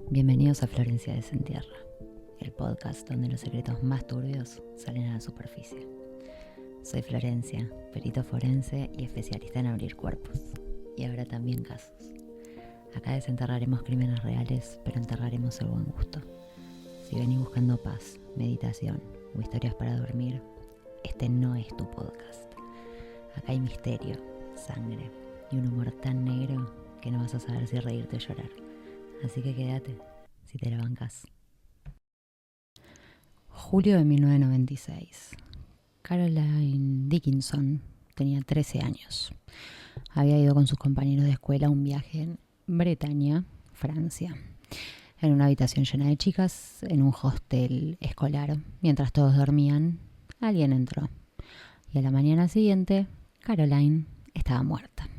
Bienvenidos a Florencia Desentierra, el podcast donde los secretos más turbios salen a la superficie. Soy Florencia, perito forense y especialista en abrir cuerpos, y ahora también casos. Acá desenterraremos crímenes reales, pero enterraremos el buen gusto. Si venís buscando paz, meditación o historias para dormir, este no es tu podcast. Acá hay misterio, sangre y un humor tan negro que no vas a saber si reírte o llorar. Así que quédate, si te la bancas. Julio de 1996. Caroline Dickinson tenía 13 años. Había ido con sus compañeros de escuela a un viaje en Bretaña, Francia. En una habitación llena de chicas, en un hostel escolar, mientras todos dormían, alguien entró. Y a la mañana siguiente, Caroline estaba muerta.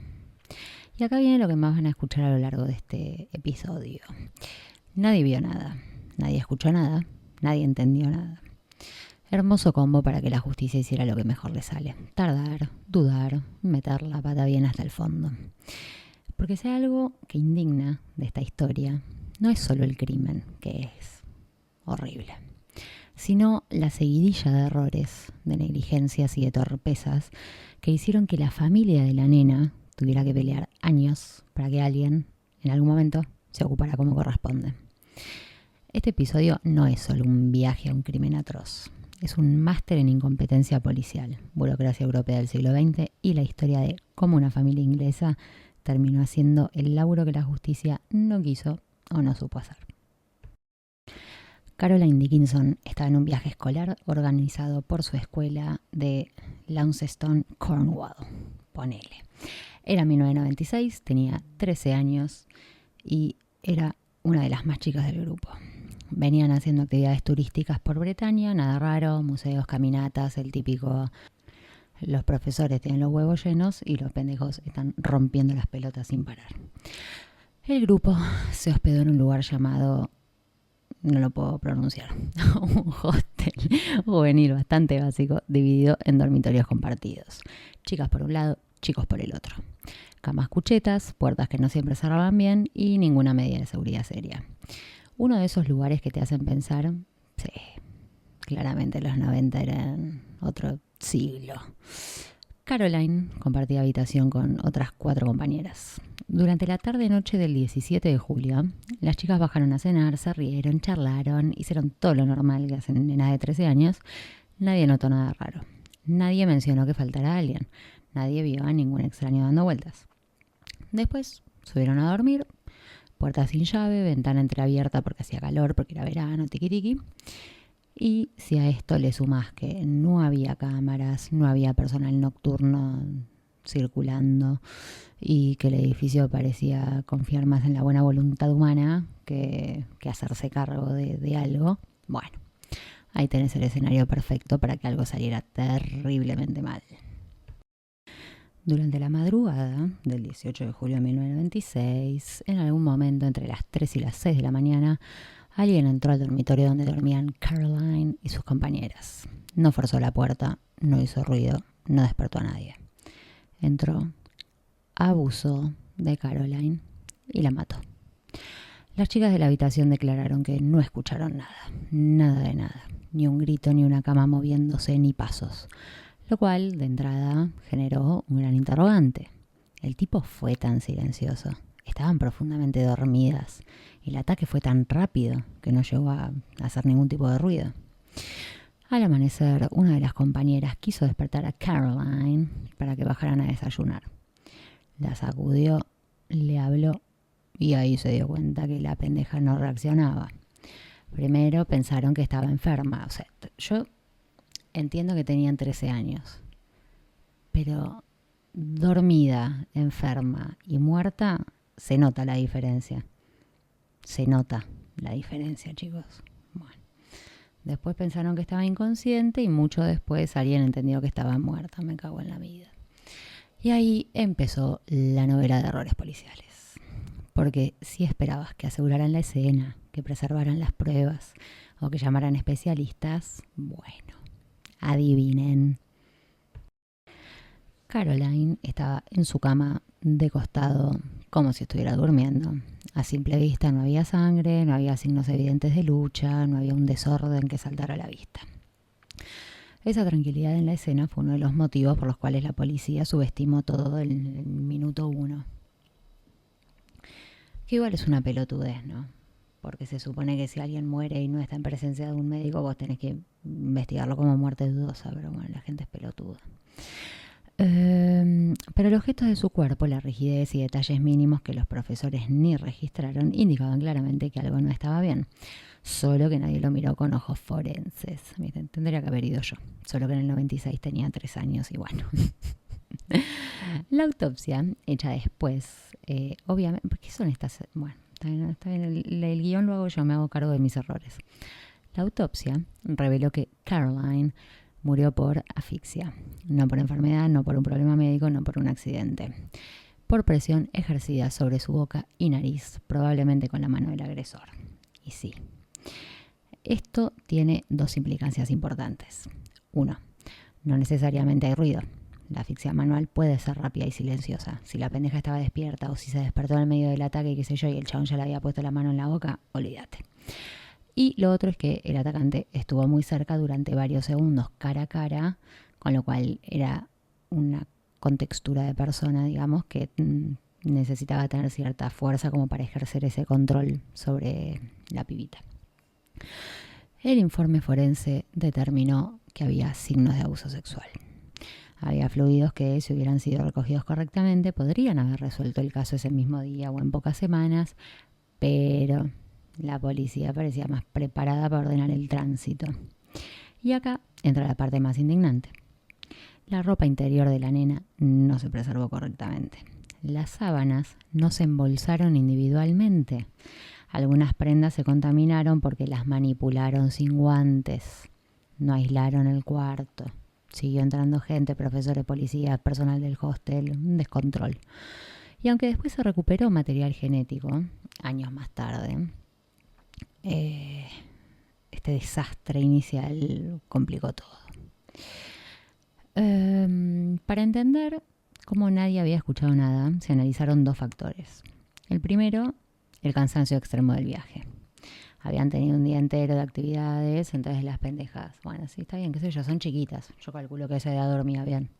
Y acá viene lo que más van a escuchar a lo largo de este episodio. Nadie vio nada, nadie escuchó nada, nadie entendió nada. Hermoso combo para que la justicia hiciera lo que mejor le sale. Tardar, dudar, meter la pata bien hasta el fondo. Porque si hay algo que indigna de esta historia, no es solo el crimen, que es horrible, sino la seguidilla de errores, de negligencias y de torpezas que hicieron que la familia de la nena tuviera que pelear años para que alguien, en algún momento, se ocupara como corresponde. Este episodio no es solo un viaje a un crimen atroz. Es un máster en incompetencia policial, burocracia europea del siglo XX y la historia de cómo una familia inglesa terminó haciendo el laburo que la justicia no quiso o no supo hacer. Caroline Dickinson estaba en un viaje escolar organizado por su escuela de Launceston, Cornwall. Ponele. Era 1996, tenía 13 años y era una de las más chicas del grupo. Venían haciendo actividades turísticas por Bretaña, nada raro, museos, caminatas, el típico. Los profesores tienen los huevos llenos y los pendejos están rompiendo las pelotas sin parar. El grupo se hospedó en un lugar llamado, no lo puedo pronunciar, un hostel juvenil bastante básico, dividido en dormitorios compartidos. Chicas por un lado, chicos por el otro. Camas cuchetas, puertas que no siempre cerraban bien y ninguna medida de seguridad seria. Uno de esos lugares que te hacen pensar, sí, claramente los 90 eran otro siglo. Caroline compartía habitación con otras 4 compañeras. Durante la tarde-noche del 17 de julio, las chicas bajaron a cenar, se rieron, charlaron, hicieron todo lo normal que hacen nenas de 13 años. Nadie notó nada raro. Nadie mencionó que faltara alguien. Nadie vio a ningún extraño dando vueltas. Después subieron a dormir, puerta sin llave, ventana entreabierta porque hacía calor, porque era verano, tiqui tiqui. Y si a esto le sumas que no había cámaras, no había personal nocturno circulando y que el edificio parecía confiar más en la buena voluntad humana que hacerse cargo de algo, bueno, ahí tenés el escenario perfecto para que algo saliera terriblemente mal. Durante la madrugada del 18 de julio de 1996, en algún momento entre las 3 y las 6 de la mañana, alguien entró al dormitorio donde dormían Caroline y sus compañeras. No forzó la puerta, no hizo ruido, no despertó a nadie. Entró, abusó de Caroline y la mató. Las chicas de la habitación declararon que no escucharon nada, nada de nada, ni un grito, ni una cama moviéndose, ni pasos. Lo cual, de entrada, generó un gran interrogante. El tipo fue tan silencioso. Estaban profundamente dormidas. El ataque fue tan rápido que no llegó a hacer ningún tipo de ruido. Al amanecer, una de las compañeras quiso despertar a Caroline para que bajaran a desayunar. La sacudió, le habló y ahí se dio cuenta que la pendeja no reaccionaba. Primero pensaron que estaba enferma. O sea, yo entiendo que tenían 13 años, pero dormida, enferma y muerta, se nota la diferencia. Se nota la diferencia, chicos. Bueno, después pensaron que estaba inconsciente y mucho después alguien entendió que estaba muerta. Me cago en la vida. Y ahí empezó la novela de errores policiales. Porque si esperabas que aseguraran la escena, que preservaran las pruebas o que llamaran especialistas, bueno, adivinen. Caroline estaba en su cama de costado, como si estuviera durmiendo. A simple vista no había sangre, no había signos evidentes de lucha, no había un desorden que saltara a la vista. Esa tranquilidad en la escena fue uno de los motivos por los cuales la policía subestimó todo en el minuto 1. Que igual es una pelotudez, ¿no? Porque se supone que si alguien muere y no está en presencia de un médico, vos tenés que investigarlo como muerte dudosa, pero bueno, la gente es pelotuda. Pero los gestos de su cuerpo, la rigidez y detalles mínimos que los profesores ni registraron indicaban claramente que algo no estaba bien. Solo que nadie lo miró con ojos forenses. Miren, tendría que haber ido yo. Solo que en el 96 tenía 3 años y bueno. La autopsia, hecha después, obviamente, ¿por qué son estas? Bueno, está bien, el guión lo hago yo, me hago cargo de mis errores. La autopsia reveló que Caroline murió por asfixia, no por enfermedad, no por un problema médico, no por un accidente. Por presión ejercida sobre su boca y nariz, probablemente con la mano del agresor. Y sí. Esto tiene 2 implicancias importantes. 1. No necesariamente hay ruido. La asfixia manual puede ser rápida y silenciosa. Si la pendeja estaba despierta o si se despertó en el medio del ataque, qué sé yo, y el chabón ya le había puesto la mano en la boca, olvídate. Y lo otro es que el atacante estuvo muy cerca durante varios segundos, cara a cara, con lo cual era una contextura de persona, digamos, que necesitaba tener cierta fuerza como para ejercer ese control sobre la pibita. El informe forense determinó que había signos de abuso sexual. Había fluidos que, si hubieran sido recogidos correctamente, podrían haber resuelto el caso ese mismo día o en pocas semanas, pero la policía parecía más preparada para ordenar el tránsito. Y acá entra la parte más indignante. La ropa interior de la nena no se preservó correctamente. Las sábanas no se embolsaron individualmente. Algunas prendas se contaminaron porque las manipularon sin guantes. No aislaron el cuarto. Siguió entrando gente, profesores, policías, personal del hostel, un descontrol. Y aunque después se recuperó material genético, años más tarde, este desastre inicial complicó todo. Para entender cómo nadie había escuchado nada, se analizaron 2 factores. El primero, el cansancio extremo del viaje. Habían tenido un día entero de actividades, entonces las pendejas, bueno, sí, está bien, qué sé yo, son chiquitas. Yo calculo que esa edad dormía bien.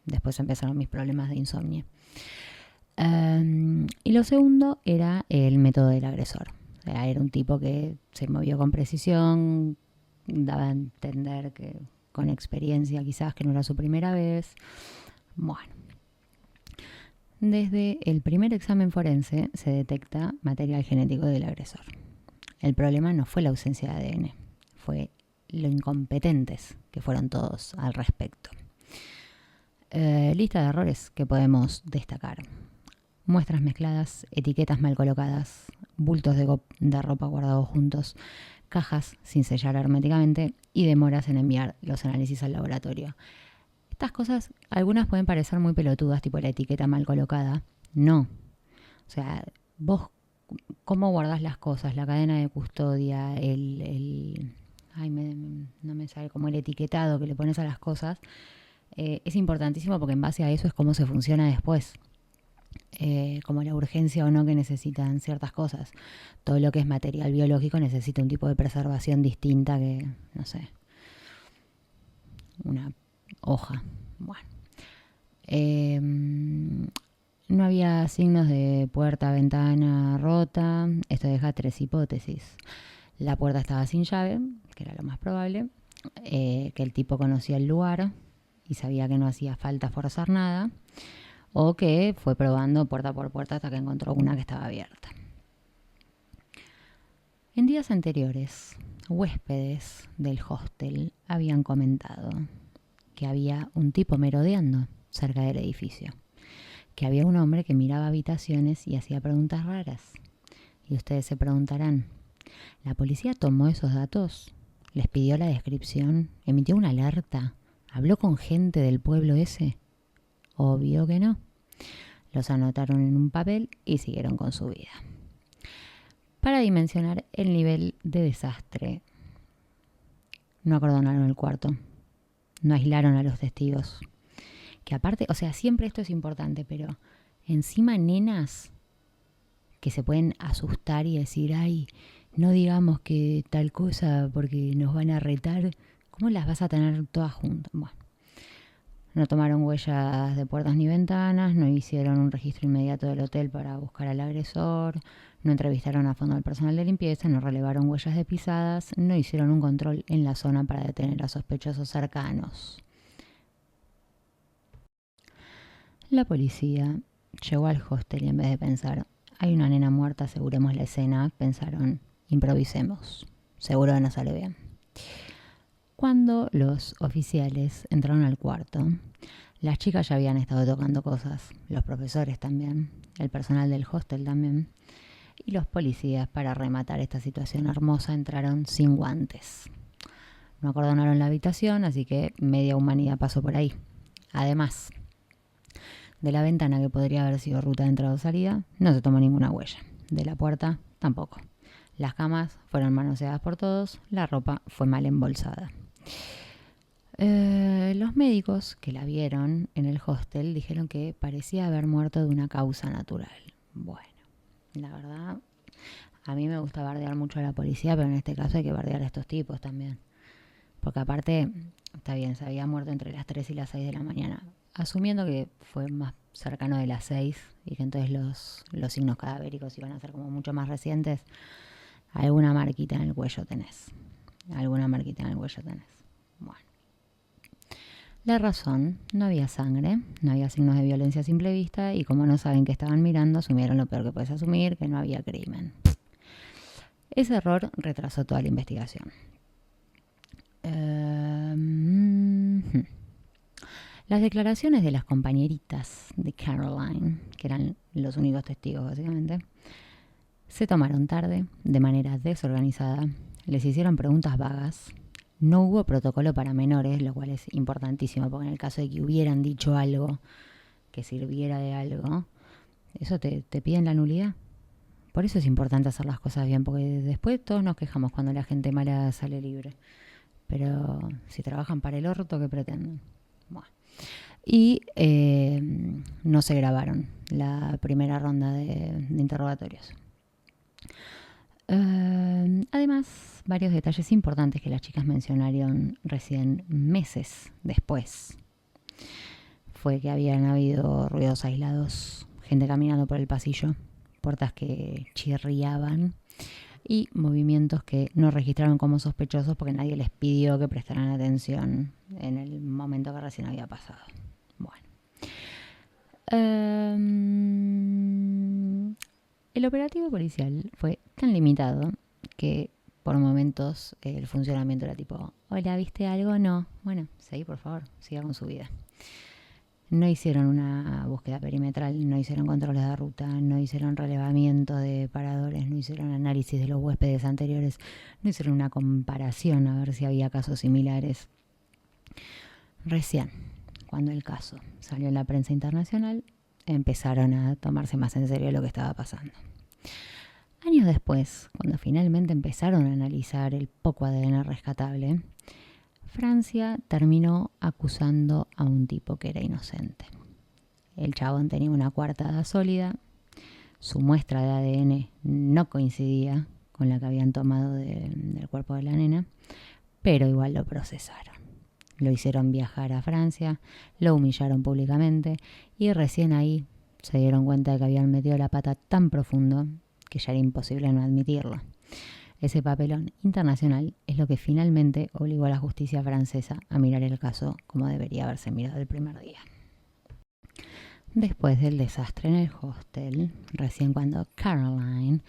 Después empezaron mis problemas de insomnio. Y lo segundo era el método del agresor. O sea, era un tipo que se movió con precisión, daba a entender que con experiencia quizás que no era su primera vez. Bueno. Desde el primer examen forense se detecta material genético del agresor. El problema no fue la ausencia de ADN, fue lo incompetentes que fueron todos al respecto. Lista de errores que podemos destacar. Muestras mezcladas, etiquetas mal colocadas, bultos de ropa guardados juntos, cajas sin sellar herméticamente y demoras en enviar los análisis al laboratorio. Estas cosas, algunas pueden parecer muy pelotudas, tipo la etiqueta mal colocada. No. O sea, vos, ¿cómo guardás las cosas? La cadena de custodia, no me sale, como el etiquetado que le pones a las cosas, es importantísimo porque en base a eso es cómo se funciona después. Como la urgencia o no que necesitan ciertas cosas. Todo lo que es material biológico necesita un tipo de preservación distinta que, no sé, una hoja. Bueno. No había signos de puerta, ventana rota. Esto deja 3 hipótesis. La puerta estaba sin llave, que era lo más probable. Que el tipo conocía el lugar y sabía que no hacía falta forzar nada. O que fue probando puerta por puerta hasta que encontró una que estaba abierta. En días anteriores, huéspedes del hostel habían comentado que había un tipo merodeando cerca del edificio, que había un hombre que miraba habitaciones y hacía preguntas raras. Y ustedes se preguntarán, ¿la policía tomó esos datos? ¿Les pidió la descripción? ¿Emitió una alerta? ¿Habló con gente del pueblo ese? Obvio que no. Los anotaron en un papel y siguieron con su vida. Para dimensionar el nivel de desastre, no acordonaron el cuarto, no aislaron a los testigos. Que aparte, o sea, siempre esto es importante, pero encima nenas que se pueden asustar y decir, ay, no digamos que tal cosa porque nos van a retar. ¿Cómo las vas a tener todas juntas? Bueno, no tomaron huellas de puertas ni ventanas, no hicieron un registro inmediato del hotel para buscar al agresor, no entrevistaron a fondo al personal de limpieza, no relevaron huellas de pisadas, no hicieron un control en la zona para detener a sospechosos cercanos. La policía llegó al hostel y en vez de pensar, hay una nena muerta, aseguremos la escena, pensaron, improvisemos, seguro que no sale bien. Cuando los oficiales entraron al cuarto, las chicas ya habían estado tocando cosas, los profesores también, el personal del hostel también, y los policías, para rematar esta situación hermosa, entraron sin guantes. No acordonaron la habitación, así que media humanidad pasó por ahí. Además de la ventana, que podría haber sido ruta de entrada o salida, no se tomó ninguna huella. De la puerta, tampoco. Las camas fueron manoseadas por todos, la ropa fue mal embolsada. Los médicos que la vieron en el hostel dijeron que parecía haber muerto de una causa natural. Bueno, la verdad, a mí me gusta bardear mucho a la policía, pero en este caso hay que bardear a estos tipos también. Porque aparte, está bien, se había muerto entre las 3 y las 6 de la mañana. Asumiendo que fue más cercano de las 6 y que entonces los signos cadavéricos iban a ser como mucho más recientes, alguna marquita en el cuello tenés. Alguna marquita en el cuello tenés. Bueno. La razón, no había sangre, no había signos de violencia a simple vista y como no saben qué estaban mirando, asumieron lo peor que puedes asumir, que no había crimen. Ese error retrasó toda la investigación. Las declaraciones de las compañeritas de Caroline, que eran los únicos testigos básicamente, se tomaron tarde, de manera desorganizada, les hicieron preguntas vagas. No hubo protocolo para menores, lo cual es importantísimo, porque en el caso de que hubieran dicho algo que sirviera de algo, eso te piden la nulidad. Por eso es importante hacer las cosas bien, porque después todos nos quejamos cuando la gente mala sale libre. Pero si trabajan para el orto, ¿qué pretenden? Bueno. Y no se grabaron la primera ronda de interrogatorios. Además, varios detalles importantes que las chicas mencionaron recién meses después fue que habían habido ruidos aislados, gente caminando por el pasillo, puertas que chirriaban y movimientos que no registraron como sospechosos porque nadie les pidió que prestaran atención en el momento que recién había pasado. Bueno. El operativo policial fue tan limitado que por momentos el funcionamiento era tipo, hola, ¿viste algo? No. Bueno, seguí, por favor, siga con su vida. No hicieron una búsqueda perimetral, no hicieron controles de ruta, no hicieron relevamiento de paradores, no hicieron análisis de los huéspedes anteriores, no hicieron una comparación a ver si había casos similares. Recién, cuando el caso salió en la prensa internacional, empezaron a tomarse más en serio lo que estaba pasando. Años después, cuando finalmente empezaron a analizar el poco ADN rescatable, Francia terminó acusando a un tipo que era inocente. El chabón tenía una coartada sólida, su muestra de ADN no coincidía con la que habían tomado del cuerpo de la nena, pero igual lo procesaron. Lo hicieron viajar a Francia, lo humillaron públicamente y recién ahí se dieron cuenta de que habían metido la pata tan profundo que ya era imposible no admitirlo. Ese papelón internacional es lo que finalmente obligó a la justicia francesa a mirar el caso como debería haberse mirado el primer día. Después del desastre en el hostel, recién cuando Caroline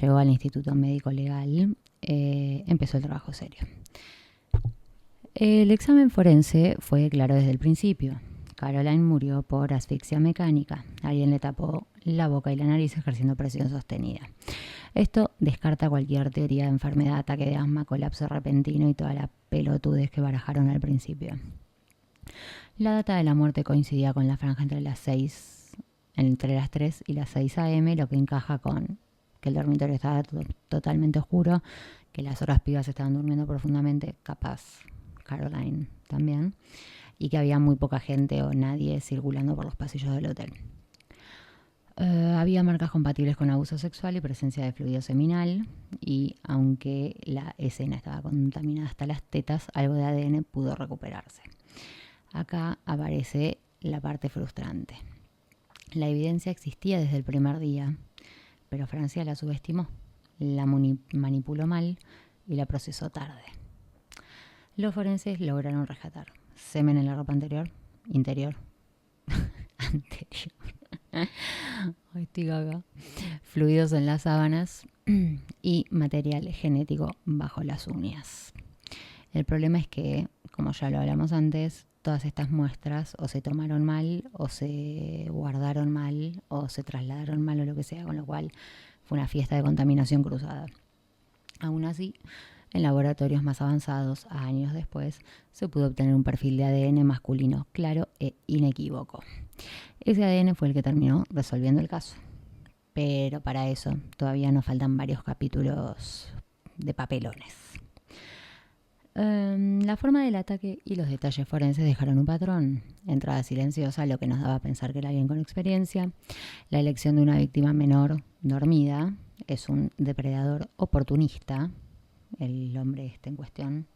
llegó al Instituto Médico Legal, empezó el trabajo serio. El examen forense fue claro desde el principio. Caroline murió por asfixia mecánica. Alguien le tapó la boca y la nariz ejerciendo presión sostenida. Esto descarta cualquier teoría de enfermedad, ataque de asma, colapso repentino y toda la pelotudez que barajaron al principio. La data de la muerte coincidía con la franja entre las 3 y las 6 a.m., lo que encaja con que el dormitorio estaba totalmente oscuro, que las otras pibas estaban durmiendo profundamente, capaz Caroline también, y que había muy poca gente o nadie circulando por los pasillos del hotel. Había marcas compatibles con abuso sexual y presencia de fluido seminal, y aunque la escena estaba contaminada hasta las tetas, algo de ADN pudo recuperarse. Acá aparece la parte frustrante. La evidencia existía desde el primer día, pero Francia la subestimó, la manipuló mal y la procesó tarde. Los forenses lograron rescatar semen en la ropa interior, anterior, ay, estoy gaga, fluidos en las sábanas y material genético bajo las uñas. El problema es que, como ya lo hablamos antes, todas estas muestras o se tomaron mal, o se guardaron mal, o se trasladaron mal, o lo que sea, con lo cual fue una fiesta de contaminación cruzada. Aún así, en laboratorios más avanzados, años después, se pudo obtener un perfil de ADN masculino claro e inequívoco. Ese ADN fue el que terminó resolviendo el caso. Pero para eso todavía nos faltan varios capítulos de papelones. La forma del ataque y los detalles forenses dejaron un patrón. Entrada silenciosa, lo que nos daba a pensar que era alguien con experiencia. La elección de una víctima menor dormida. Es un depredador oportunista, el hombre este en cuestión.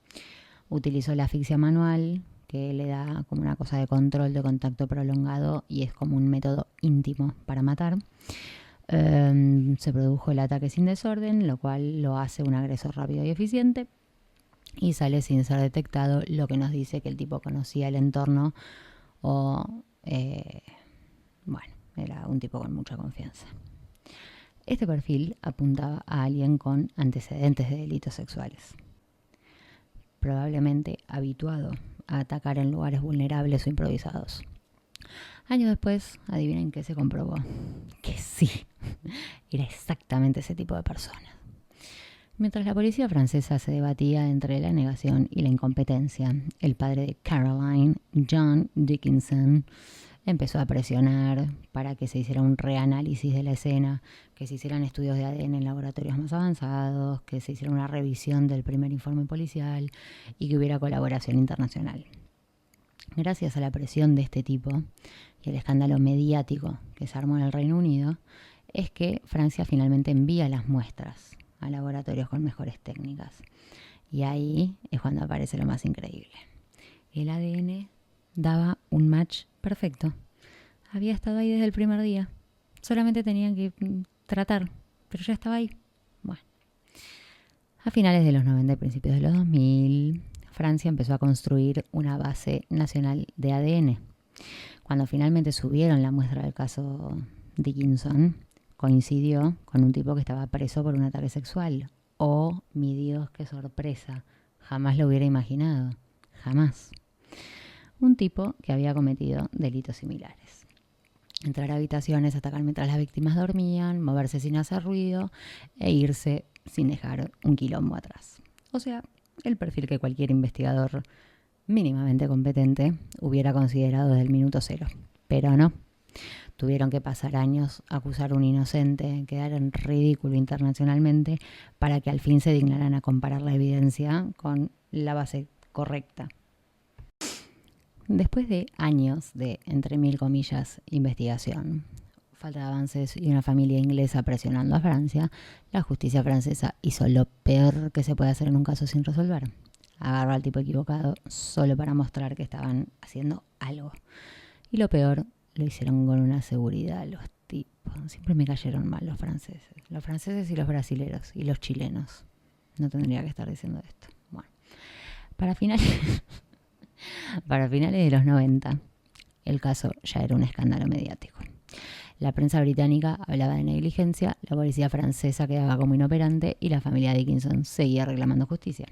Utilizó la asfixia manual, que le da como una cosa de control de contacto prolongado y es como un método íntimo para matar. Se produjo el ataque sin desorden, lo cual lo hace un agresor rápido y eficiente. Y sale sin ser detectado, lo que nos dice que el tipo conocía el entorno o, bueno, era un tipo con mucha confianza. Este perfil apuntaba a alguien con antecedentes de delitos sexuales, probablemente habituado a atacar en lugares vulnerables o improvisados. Años después, adivinen qué se comprobó. Que sí, era exactamente ese tipo de persona. Mientras la policía francesa se debatía entre la negación y la incompetencia, el padre de Caroline, John Dickinson, empezó a presionar para que se hiciera un reanálisis de la escena, que se hicieran estudios de ADN en laboratorios más avanzados, que se hiciera una revisión del primer informe policial y que hubiera colaboración internacional. Gracias a la presión de este tipo y el escándalo mediático que se armó en el Reino Unido, es que Francia finalmente envía las muestras a laboratorios con mejores técnicas. Y ahí es cuando aparece lo más increíble. El ADN daba un match perfecto. Había estado ahí desde el primer día. Solamente tenían que tratar, pero ya estaba ahí. Bueno. A finales de los 90 y principios de los 2000, Francia empezó a construir una base nacional de ADN. Cuando finalmente subieron la muestra del caso Dickinson, coincidió con un tipo que estaba preso por un ataque sexual. Oh, mi Dios, qué sorpresa. Jamás lo hubiera imaginado. Jamás. Un tipo que había cometido delitos similares. Entrar a habitaciones, atacar mientras las víctimas dormían, moverse sin hacer ruido e irse sin dejar un quilombo atrás. O sea, el perfil que cualquier investigador mínimamente competente hubiera considerado desde el minuto cero. Pero no. Tuvieron que pasar años, acusar a un inocente, quedar en ridículo internacionalmente para que al fin se dignaran a comparar la evidencia con la base correcta. Después de años de, entre mil comillas, investigación, falta de avances y una familia inglesa presionando a Francia, la justicia francesa hizo lo peor que se puede hacer en un caso sin resolver. Agarró al tipo equivocado solo para mostrar que estaban haciendo algo. Y lo peor, lo hicieron con una seguridad los tipos. Siempre me cayeron mal los franceses. Los franceses y los brasileros y los chilenos. No tendría que estar diciendo esto. Bueno, para finales, para finales de los 90, el caso ya era un escándalo mediático. La prensa británica hablaba de negligencia, la policía francesa quedaba como inoperante y la familia Dickinson seguía reclamando justicia.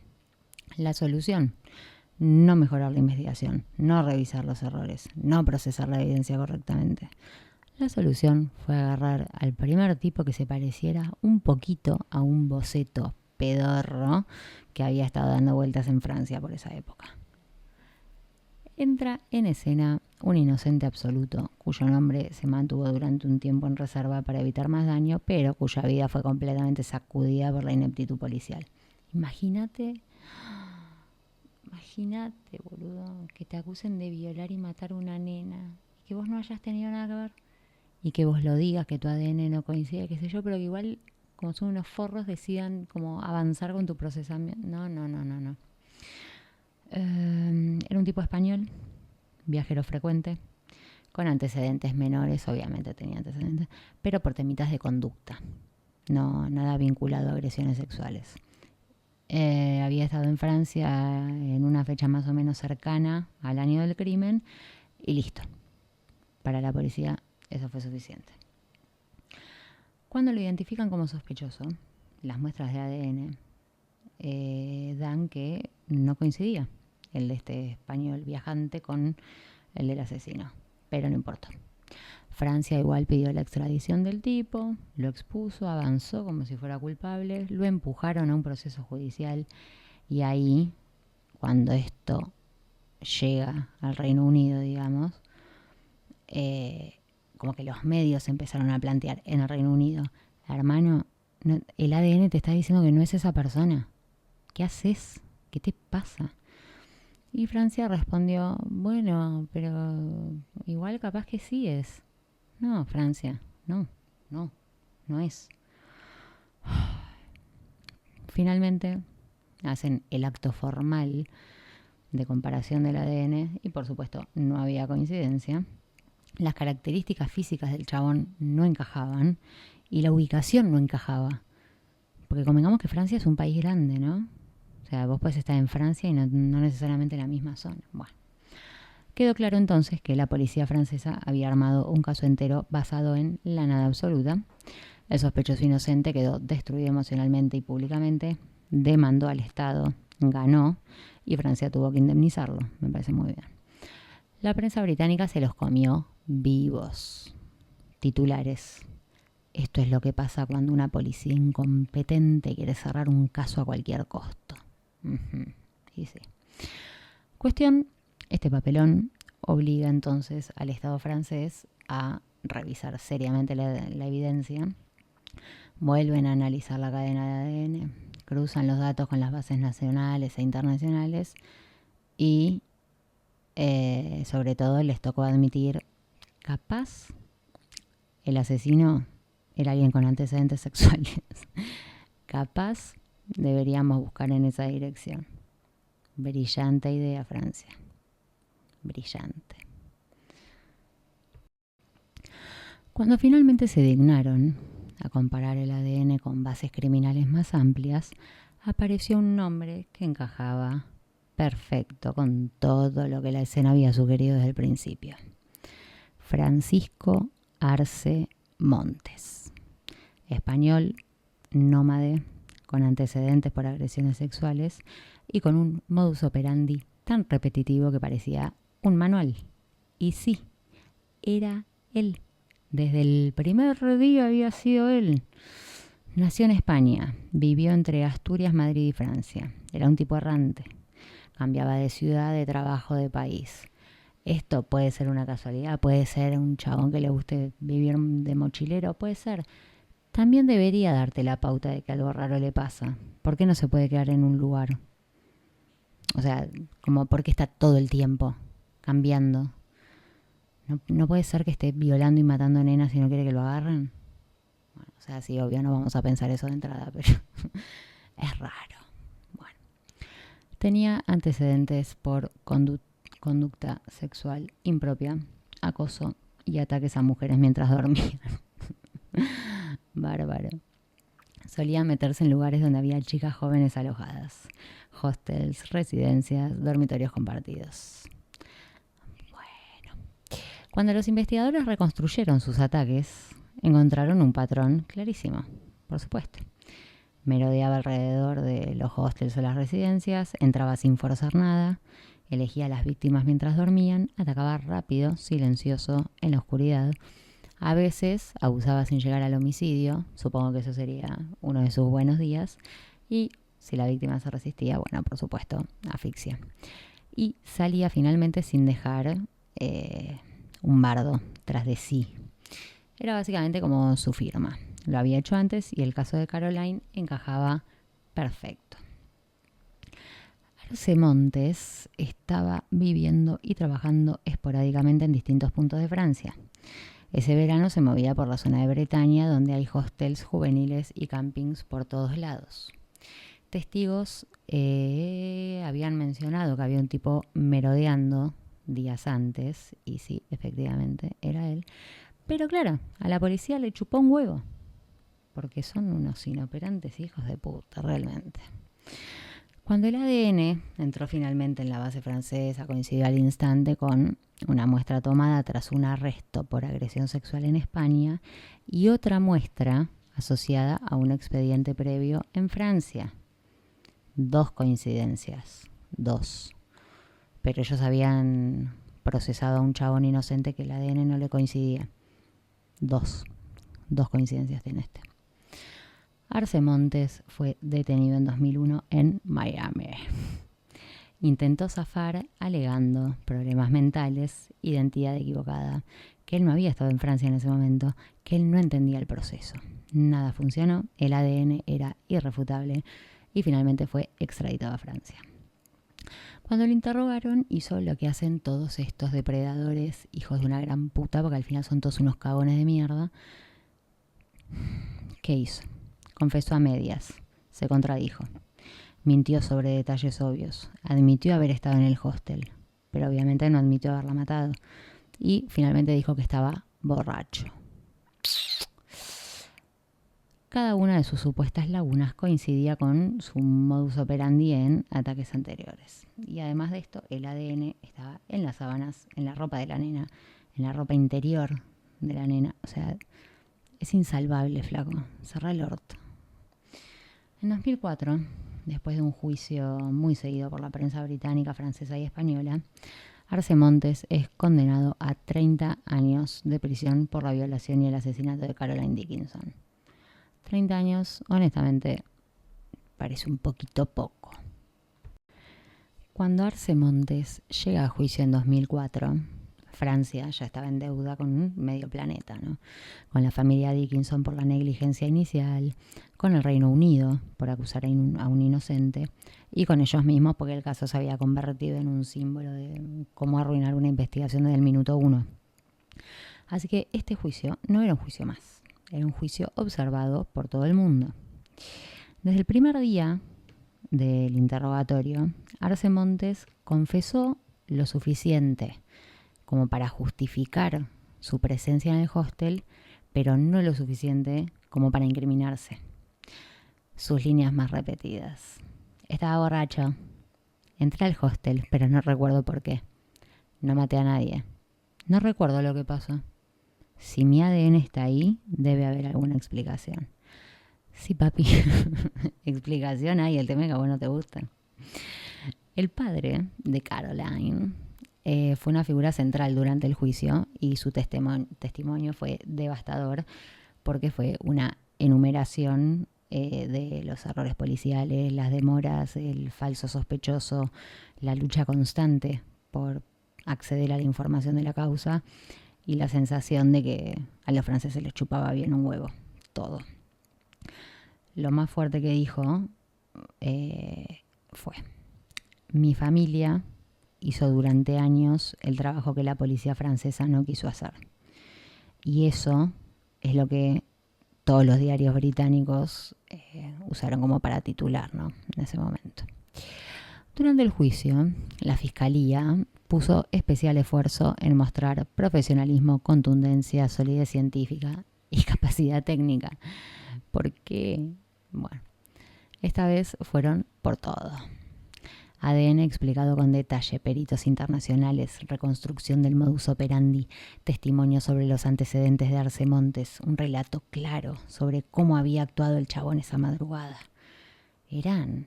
La solución: no mejorar la investigación, no revisar los errores, no procesar la evidencia correctamente. La solución fue agarrar al primer tipo que se pareciera un poquito a un boceto pedorro que había estado dando vueltas en Francia por esa época. Entra en escena un inocente absoluto, cuyo nombre se mantuvo durante un tiempo en reserva para evitar más daño, pero cuya vida fue completamente sacudida por la ineptitud policial. Imagínate, boludo, que te acusen de violar y matar a una nena y que vos no hayas tenido nada que ver. y que vos lo digas, que tu ADN no coincide, qué sé yo, pero que igual, como son unos forros, decidan como avanzar con tu procesamiento. No, no, no, no, no. Era un tipo español, viajero frecuente, con antecedentes menores, obviamente tenía antecedentes, pero por temitas de conducta, no nada vinculado a agresiones sexuales. Había estado en Francia en una fecha más o menos cercana al año del crimen y listo. Para la policía eso fue suficiente. Cuando lo identifican como sospechoso, las muestras de ADN dan que no coincidía el de este español viajante con el del asesino, pero no importó. Francia igual pidió la extradición del tipo, lo expuso, avanzó como si fuera culpable, lo empujaron a un proceso judicial y ahí, cuando esto llega al Reino Unido, digamos, como que los medios empezaron a plantear en el Reino Unido, hermano, no, el ADN te está diciendo que no es esa persona. ¿Qué haces? ¿Qué te pasa? Y Francia respondió, bueno, pero igual capaz que sí es. No, Francia, no, no, no es. Finalmente hacen el acto formal de comparación del ADN y por supuesto no había coincidencia. Las características físicas del chabón no encajaban y la ubicación no encajaba. Porque convengamos que Francia es un país grande, ¿no? O sea, vos podés estar en Francia y no necesariamente en la misma zona. Bueno, quedó claro entonces que la policía francesa había armado un caso entero basado en la nada absoluta. El sospechoso inocente quedó destruido emocionalmente y públicamente, demandó al Estado, ganó y Francia tuvo que indemnizarlo. Me parece muy bien. La prensa británica se los comió vivos. Titulares: esto es lo que pasa cuando una policía incompetente quiere cerrar un caso a cualquier costo. Y sí. Cuestión, este papelón obliga entonces al Estado francés a revisar seriamente la evidencia. Vuelven a analizar la cadena de ADN, cruzan los datos con las bases nacionales e internacionales y sobre todo les tocó admitir, capaz el asesino era alguien con antecedentes sexuales. Capaz deberíamos buscar en esa dirección. Brillante idea, Francia. Brillante. Cuando finalmente se dignaron a comparar el ADN con bases criminales más amplias, apareció un nombre que encajaba perfecto con todo lo que la escena había sugerido desde el principio. Francisco Arce Montes. Español, nómade, con antecedentes por agresiones sexuales y con un modus operandi tan repetitivo que parecía un manual. Y sí, era él. Desde el primer día había sido él. Nació en España, vivió entre Asturias, Madrid y Francia. Era un tipo errante. Cambiaba de ciudad, de trabajo, de país. Esto puede ser una casualidad, puede ser un chabón que le guste vivir de mochilero, puede ser. También debería darte la pauta de que algo raro le pasa. ¿Por qué no se puede quedar en un lugar? O sea, como porque está todo el tiempo cambiando. No puede ser que esté violando y matando nenas y no quiere que lo agarren. Bueno, o sea, sí, obvio, no vamos a pensar eso de entrada, pero es raro. Bueno, tenía antecedentes por conducta sexual impropia, acoso y ataques a mujeres mientras dormían. Bárbaro. Solía meterse en lugares donde había chicas jóvenes alojadas. Hostels, residencias, dormitorios compartidos. Bueno, cuando los investigadores reconstruyeron sus ataques, encontraron un patrón clarísimo, por supuesto. Merodeaba alrededor de los hostels o las residencias, entraba sin forzar nada, elegía a las víctimas mientras dormían, atacaba rápido, silencioso, en la oscuridad. A veces abusaba sin llegar al homicidio, supongo que eso sería uno de sus buenos días, y si la víctima se resistía, bueno, por supuesto, asfixia. Y salía finalmente sin dejar un bardo tras de sí. Era básicamente como su firma. Lo había hecho antes y el caso de Caroline encajaba perfecto. Arce Montes estaba viviendo y trabajando esporádicamente en distintos puntos de Francia. Ese verano se movía por la zona de Bretaña, donde hay hostels juveniles y campings por todos lados. Testigos habían mencionado que había un tipo merodeando días antes, y sí, efectivamente, era él. Pero claro, a la policía le chupó un huevo, porque son unos inoperantes hijos de puta, realmente. Cuando el ADN entró finalmente en la base francesa, coincidió al instante con una muestra tomada tras un arresto por agresión sexual en España y otra muestra asociada a un expediente previo en Francia. 2 coincidencias, 2. Pero ellos habían procesado a un chabón inocente que el ADN no le coincidía. 2 coincidencias tiene este. Arce Montes fue detenido en 2001 en Miami. Intentó zafar alegando problemas mentales, identidad equivocada, que él no había estado en Francia en ese momento, que él no entendía el proceso. Nada funcionó, el ADN era irrefutable y finalmente fue extraditado a Francia. Cuando lo interrogaron, hizo lo que hacen todos estos depredadores, hijos de una gran puta, porque al final son todos unos cagones de mierda. ¿Qué hizo? Confesó a medias, se contradijo, mintió sobre detalles obvios, admitió haber estado en el hostel, pero obviamente no admitió haberla matado, y finalmente dijo que estaba borracho. Cada una de sus supuestas lagunas coincidía con su modus operandi en ataques anteriores. Y además de esto, el ADN estaba en las sábanas, en la ropa de la nena, en la ropa interior de la nena. O sea, es insalvable, flaco. Cerrá el orto. En 2004, después de un juicio muy seguido por la prensa británica, francesa y española, Arce Montes es condenado a 30 años de prisión por la violación y el asesinato de Caroline Dickinson. 30 años, honestamente, parece un poquito poco. Cuando Arce Montes llega a juicio en 2004, Francia ya estaba en deuda con medio planeta, ¿no? Con la familia Dickinson por la negligencia inicial, con el Reino Unido por acusar a un inocente y con ellos mismos porque el caso se había convertido en un símbolo de cómo arruinar una investigación desde el minuto 1. Así que este juicio no era un juicio más, era un juicio observado por todo el mundo. Desde el primer día del interrogatorio, Arce Montes confesó lo suficiente como para justificar su presencia en el hostel, pero no lo suficiente como para incriminarse. Sus líneas más repetidas. Estaba borracho. Entré al hostel, pero no recuerdo por qué. No maté a nadie. No recuerdo lo que pasó. Si mi ADN está ahí, debe haber alguna explicación. Sí, papi. Explicación hay, el tema es que a vos no te gusta. El padre de Caroline fue una figura central durante el juicio y su testimonio fue devastador porque fue una enumeración de los errores policiales, las demoras, el falso sospechoso, la lucha constante por acceder a la información de la causa y la sensación de que a los franceses les chupaba bien un huevo, todo. Lo más fuerte que dijo fue: mi familia hizo durante años el trabajo que la policía francesa no quiso hacer. Y eso es lo que todos los diarios británicos usaron como para titular, ¿no? En ese momento. Durante el juicio, la fiscalía puso especial esfuerzo en mostrar profesionalismo, contundencia, solidez científica y capacidad técnica. Porque, bueno, esta vez fueron por todo. ADN explicado con detalle, peritos internacionales, reconstrucción del modus operandi, testimonios sobre los antecedentes de Arce Montes, un relato claro sobre cómo había actuado el chabón esa madrugada. Eran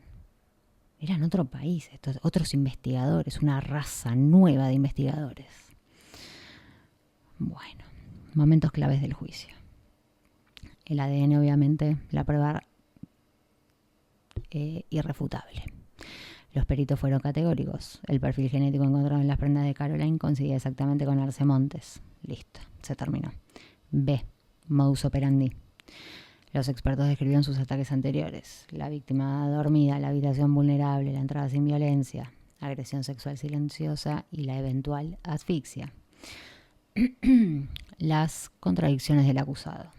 otro país, otros investigadores, una raza nueva de investigadores. Bueno, momentos claves del juicio. El ADN, obviamente, la prueba irrefutable. Los peritos fueron categóricos. El perfil genético encontrado en las prendas de Caroline coincidía exactamente con Arce Montes. Listo, se terminó. B. Modus operandi. Los expertos describieron sus ataques anteriores. La víctima dormida, la habitación vulnerable, la entrada sin violencia, agresión sexual silenciosa y la eventual asfixia. las contradicciones del acusado.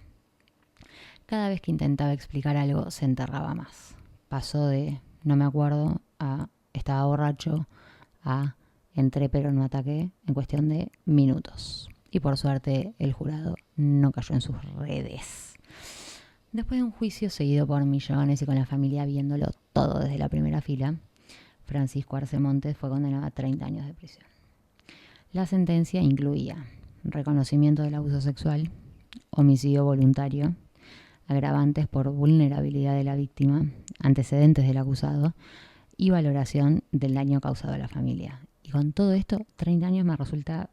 Cada vez que intentaba explicar algo se enterraba más. Pasó de no me acuerdo a estaba borracho a entré pero no ataqué en cuestión de minutos. Y por suerte el jurado no cayó en sus redes. Después de un juicio seguido por millones y con la familia viéndolo todo desde la primera fila, Francisco Arce Montes fue condenado a 30 años de prisión. La sentencia incluía reconocimiento del abuso sexual, homicidio voluntario, agravantes por vulnerabilidad de la víctima, antecedentes del acusado y valoración del daño causado a la familia. Y con todo esto, 30 años me resulta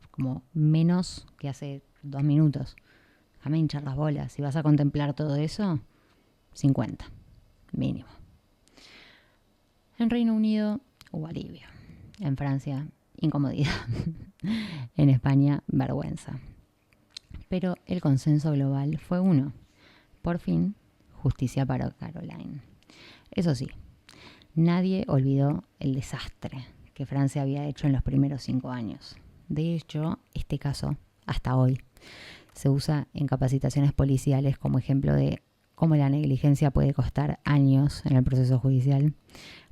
como menos que hace 2 minutos. Déjame hinchar las bolas. Si vas a contemplar todo eso, 50, mínimo. En Reino Unido hubo alivio. En Francia, incomodidad. En España, vergüenza. Pero el consenso global fue uno. Por fin, justicia para Caroline. Eso sí, nadie olvidó el desastre que Francia había hecho en los primeros 5 años. De hecho, este caso, hasta hoy, se usa en capacitaciones policiales como ejemplo de cómo la negligencia puede costar años en el proceso judicial,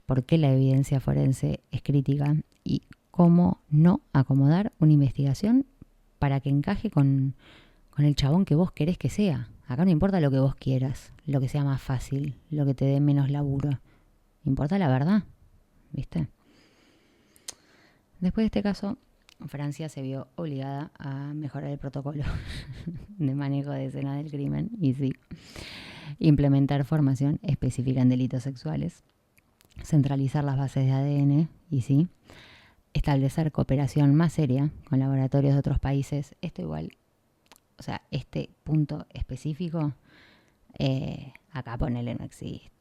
por qué la evidencia forense es crítica y cómo no acomodar una investigación para que encaje con el chabón que vos querés que sea. Acá no importa lo que vos quieras, lo que sea más fácil, lo que te dé menos laburo. Importa la verdad, ¿viste? Después de este caso, Francia se vio obligada a mejorar el protocolo de manejo de escena del crimen y sí, implementar formación específica en delitos sexuales, centralizar las bases de ADN y sí, establecer cooperación más seria con laboratorios de otros países. Esto igual, o sea, este punto específico, acá ponele no existe.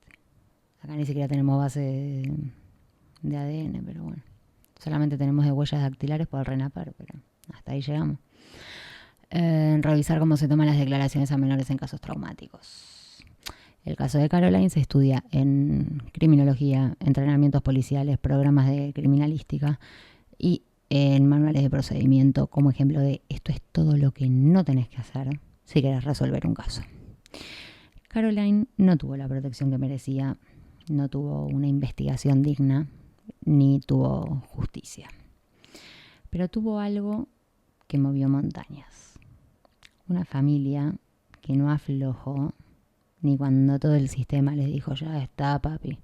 Acá ni siquiera tenemos base de ADN, pero bueno. Solamente tenemos de huellas dactilares por el RENAPER, pero hasta ahí llegamos. Revisar cómo se toman las declaraciones a menores en casos traumáticos. El caso de Caroline se estudia en criminología, entrenamientos policiales, programas de criminalística y en manuales de procedimiento como ejemplo de esto es todo lo que no tenés que hacer si querés resolver un caso. Caroline no tuvo la protección que merecía, no tuvo una investigación digna, ni tuvo justicia. Pero tuvo algo que movió montañas. Una familia que no aflojó ni cuando todo el sistema les dijo ya está papi,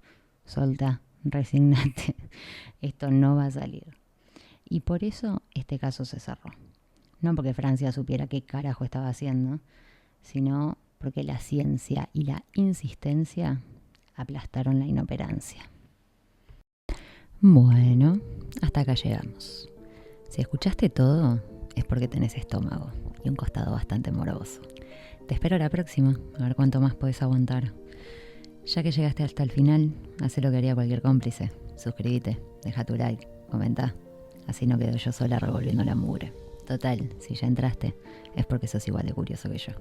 soltá, resignate, esto no va a salir. Y por eso este caso se cerró. No porque Francia supiera qué carajo estaba haciendo, sino porque la ciencia y la insistencia aplastaron la inoperancia. Bueno, hasta acá llegamos. Si escuchaste todo, es porque tenés estómago y un costado bastante morboso. Te espero la próxima, a ver cuánto más podés aguantar. Ya que llegaste hasta el final, haz lo que haría cualquier cómplice. Suscríbete, deja tu like, comenta. Así no quedo yo sola revolviendo la mugre. Total, si ya entraste, es porque sos igual de curioso que yo.